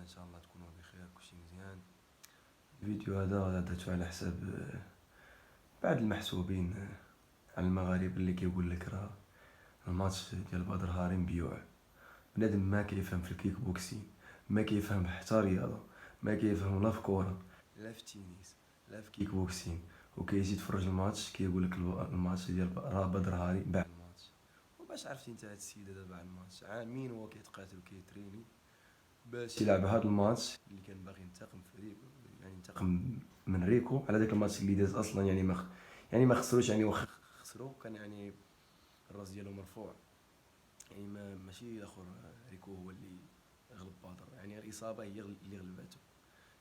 ان شاء الله تكونوا بخير، كلشي مزيان. الفيديو هذا درتو على حساب بعض المحسوبين على المغاربه اللي كيقول لك راه الماتش ديال بدر هاري مبيوع. بنادم ما كيفهم في الكيك بوكسين، ما كيفهم حتى رياضه، ما كيفهم لا في كوره لا في التنس لا في كيك بوكسين، وكيجي يتفرج الماتش كيقول لك الماتش ديال راه بدر هاري باع الماتش. وباش عرفتي انت هاد السيد هذا باع الماتش؟ عامين هو كيتقاتل وكيتريني باش يلعب هاد الماتش اللي كان باغي ينتقم فريق، يعني ينتقم من ريكو على داك الماتش اللي داز اصلا. يعني ما خسروش، يعني واخا خسروا كان يعني الراس ديالو مرفوع. يعني ماشي الاخر ريكو هو اللي غلب بدر، يعني الاصابه هي اللي غلبته.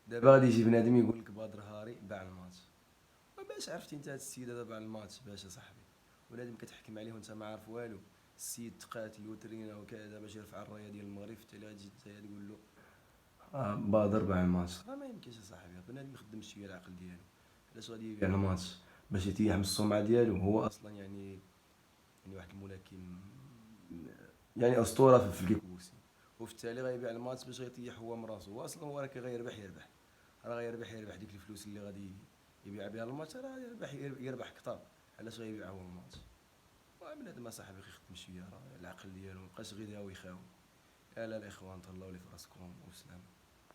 دابا غادي يجي بنادم يقول لك بدر هاري باع الماتش. وباش عرفتي انت هاد السيد هذا باع الماتش باش صاحبي؟ بنادم كتحكم عليه وانت ما عارف والو. السيد تقاتل وترينا وكذا باش يرفع الرايه ديال المغرب، حتى اللي غتجي نتايا تقول له بدر باع الماتش. راه ما يمكنش اصاحبي، بنادم ما يخدمش شويه العقل ديالو. علاش غادي يبيع الماتش؟ باش يتيح من السمعه ديالو. هو اصلا يعني واحد الملاكم، يعني اسطوره في الكيك بوكسين، وفي التالي غيبيع الماتش باش غيطيح هو من راسو. هو اصلا هو راه يربح، راه يربح ديك الفلوس اللي غادي يبيع بها الماتش، راه يربح كثر. علاش غيبيع هو الماتش؟ بنادم صاحبي يخدم شويه راه العقل ديالو، مابقاش غير هو يخاوي. يا لا الاخوان، تهلاو لي في راسكم وسلام.